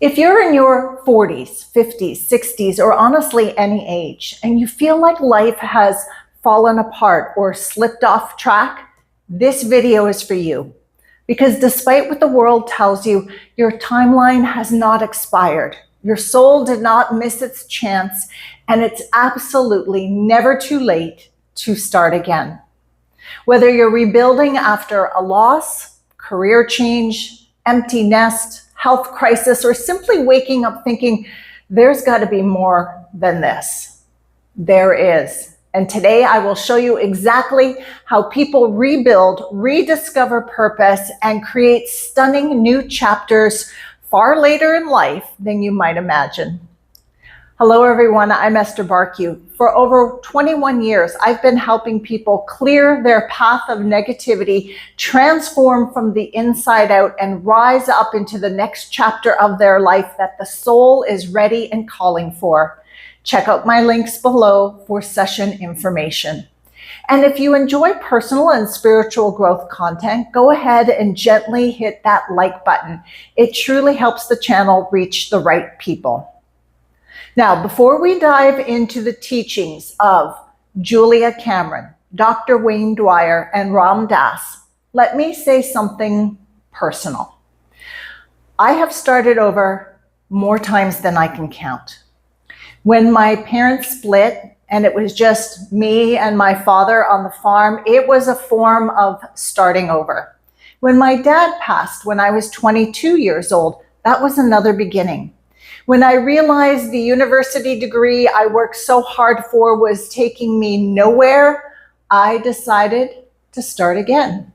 If you're in your 40s, 50s, 60s, or honestly any age, and you feel like life has fallen apart or slipped off track, this video is for you. Because despite what the world tells you, your timeline has not expired. Your soul did not miss its chance, and it's absolutely never too late to start again. Whether you're rebuilding after a loss, career change, empty nest, health crisis, or simply waking up thinking, there's got to be more than this. There is. And today I will show you exactly how people rebuild, rediscover purpose, and create stunning new chapters far later in life than you might imagine. Hello everyone, I'm Esther Bartkiw. For over 21 years, I've been helping people clear their path of negativity, transform from the inside out, and rise up into the next chapter of their life that the soul is ready and calling for. Check out my links below for session information. And if you enjoy personal and spiritual growth content, go ahead and gently hit that like button. It truly helps the channel reach the right people. Now, before we dive into the teachings of Julia Cameron, Dr. Wayne Dyer, and Ram Dass, let me say something personal. I have started over more times than I can count. When my parents split and it was just me and my father on the farm, it was a form of starting over. When my dad passed when I was 22 years old, that was another beginning. When I realized the university degree I worked so hard for was taking me nowhere, I decided to start again.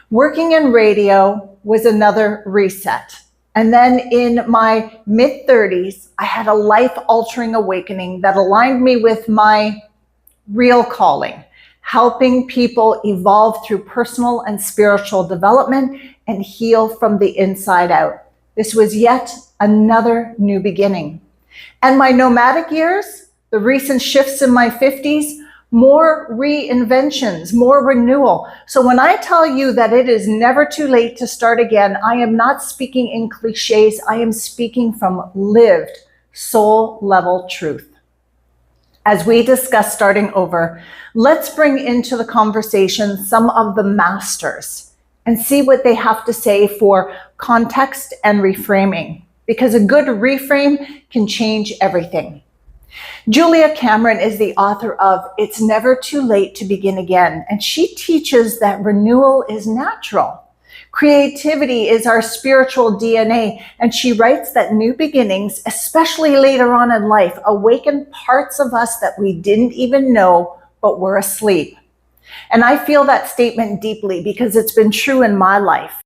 Working in radio was another reset. And then in my mid-30s, I had a life-altering awakening that aligned me with my real calling, helping people evolve through personal and spiritual development and heal from the inside out. This was yet another new beginning. And my nomadic years, the recent shifts in my 50s, more reinventions, more renewal. So when I tell you that it is never too late to start again, I am not speaking in cliches. I am speaking from lived soul level truth. As we discuss starting over, let's bring into the conversation some of the masters and see what they have to say for context and reframing, because a good reframe can change everything. Julia Cameron is the author of It's Never Too Late to Begin Again, and she teaches that renewal is natural. Creativity is our spiritual DNA, and she writes that new beginnings, especially later on in life, awaken parts of us that we didn't even know but were asleep. And I feel that statement deeply because it's been true in my life.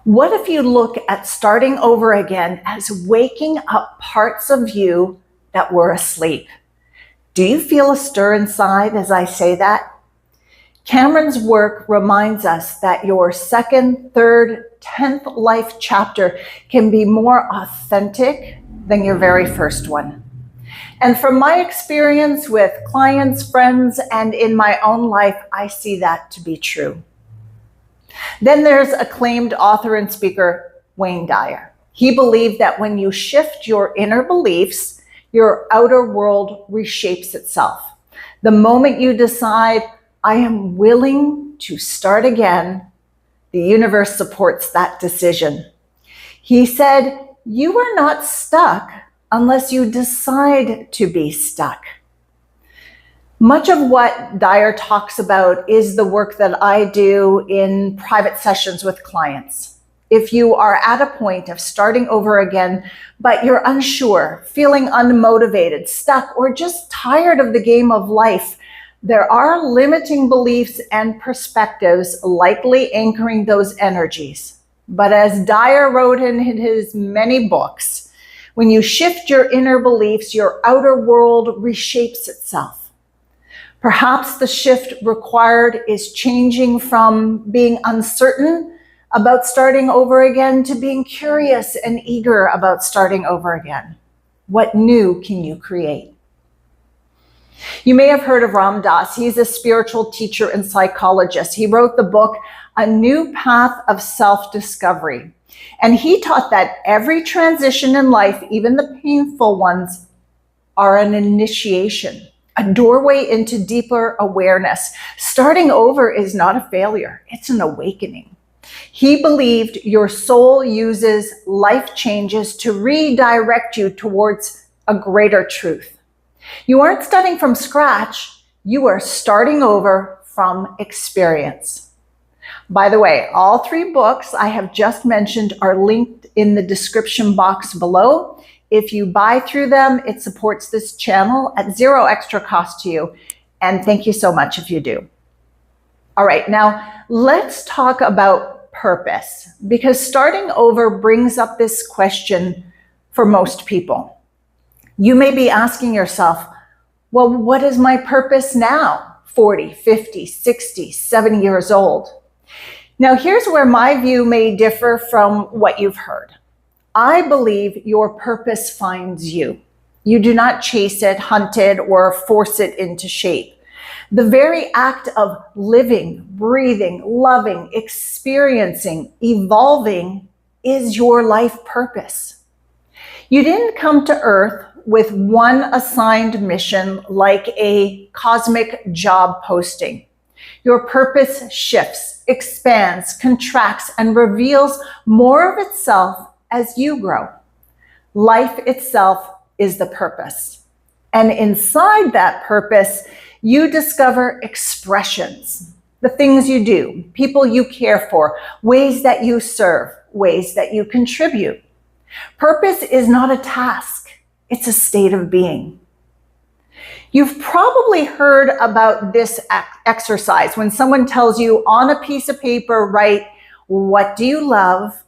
What if you look at starting over again as waking up parts of you that were asleep? Do you feel a stir inside as I say that? Cameron's work reminds us that your second, third, 10th life chapter can be more authentic than your very first one. And from my experience with clients, friends, and in my own life, I see that to be true. Then there's acclaimed author and speaker, Wayne Dyer. He believed that when you shift your inner beliefs, your outer world reshapes itself. The moment you decide, I am willing to start again, the universe supports that decision. He said, you are not stuck unless you decide to be stuck. Much of what Dyer talks about is the work that I do in private sessions with clients. If you are at a point of starting over again, but you're unsure, feeling unmotivated, stuck, or just tired of the game of life, there are limiting beliefs and perspectives likely anchoring those energies. But as Dyer wrote in his many books, when you shift your inner beliefs, your outer world reshapes itself. Perhaps the shift required is changing from being uncertain about starting over again to being curious and eager about starting over again. What new can you create? You may have heard of Ram Dass. He's a spiritual teacher and psychologist. He wrote the book, A New Path of Self-Discovery. And he taught that every transition in life, even the painful ones, are an initiation, a doorway into deeper awareness. Starting over is not a failure, it's an awakening. He believed your soul uses life changes to redirect you towards a greater truth. You aren't starting from scratch, you are starting over from experience. By the way, all 3 books I have just mentioned are linked in the description box below. If you buy through them, it supports this channel at 0 extra cost to you. And thank you so much if you do. All right, now let's talk about purpose, because starting over brings up this question for most people. You may be asking yourself, well, what is my purpose now? 40, 50, 60, 70 years old. Now, here's where my view may differ from what you've heard. I believe your purpose finds you. You do not chase it, hunt it, or force it into shape. The very act of living, breathing, loving, experiencing, evolving is your life purpose. You didn't come to Earth with one assigned mission like a cosmic job posting. Your purpose shifts, expands, contracts, and reveals more of itself as you grow. Life itself is the purpose. And inside that purpose, you discover expressions, the things you do, people you care for, ways that you serve, ways that you contribute. Purpose is not a task, it's a state of being. You've probably heard about this exercise when someone tells you on a piece of paper, write, what do you love?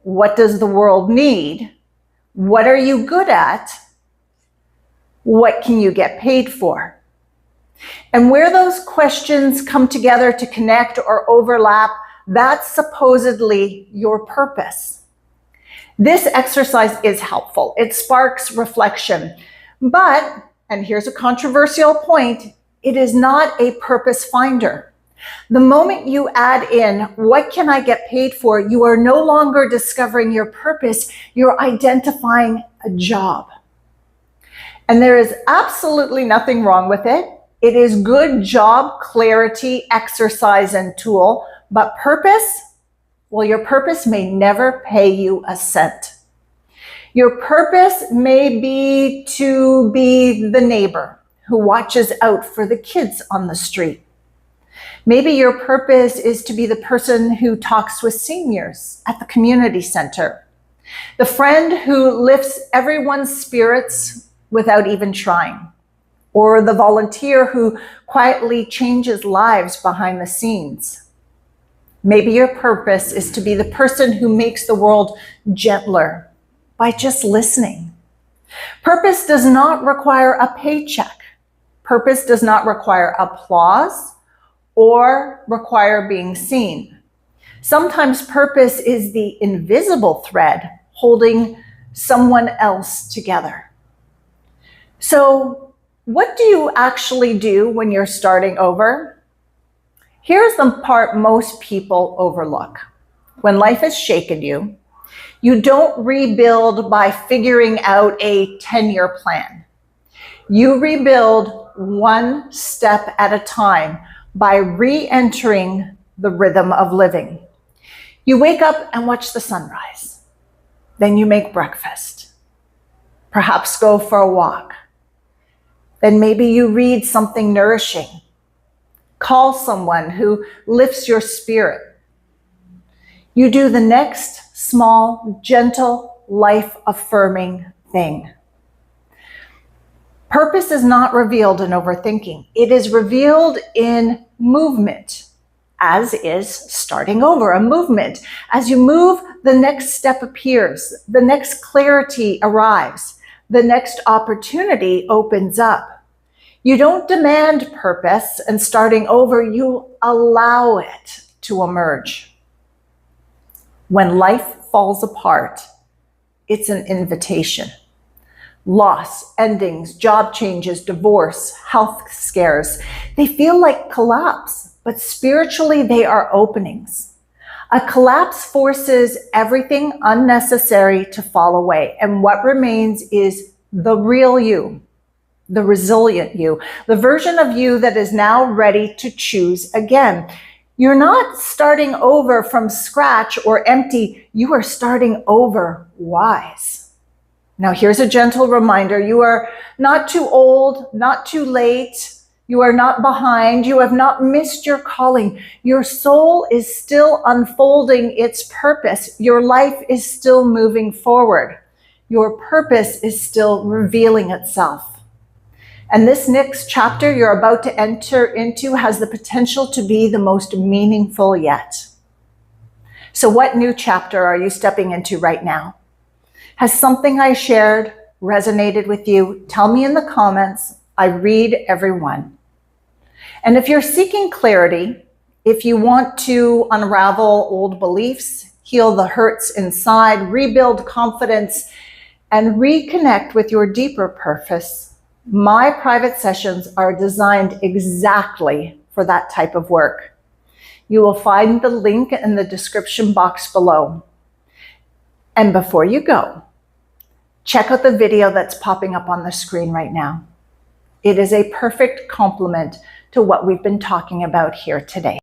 What does the world need? What are you good at? What can you get paid for? And where those questions come together to connect or overlap, that's supposedly your purpose. This exercise is helpful. It sparks reflection. But, and here's a controversial point, it is not a purpose finder. The moment you add in, what can I get paid for? You are no longer discovering your purpose. You're identifying a job. And there is absolutely nothing wrong with it. It is good job clarity, exercise, and tool. But purpose? Well, your purpose may never pay you a cent. Your purpose may be to be the neighbor who watches out for the kids on the street. Maybe your purpose is to be the person who talks with seniors at the community center, the friend who lifts everyone's spirits without even trying, or the volunteer who quietly changes lives behind the scenes. Maybe your purpose is to be the person who makes the world gentler by just listening. Purpose does not require a paycheck. Purpose does not require applause or require being seen. Sometimes purpose is the invisible thread holding someone else together. So, what do you actually do when you're starting over? Here's the part most people overlook. When life has shaken you, you don't rebuild by figuring out a 10-year plan. You rebuild one step at a time by re-entering the rhythm of living. You wake up and watch the sunrise. Then you make breakfast. Perhaps go for a walk. Then maybe you read something nourishing. Call someone who lifts your spirit. You do the next small, gentle, life-affirming thing. Purpose is not revealed in overthinking. It is revealed in movement, as is starting over, a movement. As you move, the next step appears, the next clarity arrives, the next opportunity opens up. You don't demand purpose and starting over, you allow it to emerge. When life falls apart, it's an invitation. Loss, endings, job changes, divorce, health scares, they feel like collapse, but spiritually they are openings. A collapse forces everything unnecessary to fall away, and what remains is the real you, the resilient you, the version of you that is now ready to choose again. You're not starting over from scratch or empty. You are starting over wise. Now, here's a gentle reminder. You are not too old, not too late. You are not behind. You have not missed your calling. Your soul is still unfolding its purpose. Your life is still moving forward. Your purpose is still revealing itself. And this next chapter you're about to enter into has the potential to be the most meaningful yet. So what new chapter are you stepping into right now? Has something I shared resonated with you? Tell me in the comments. I read every one. And if you're seeking clarity, if you want to unravel old beliefs, heal the hurts inside, rebuild confidence, and reconnect with your deeper purpose, my private sessions are designed exactly for that type of work. You will find the link in the description box below. And before you go, check out the video that's popping up on the screen right now. It is a perfect complement to what we've been talking about here today.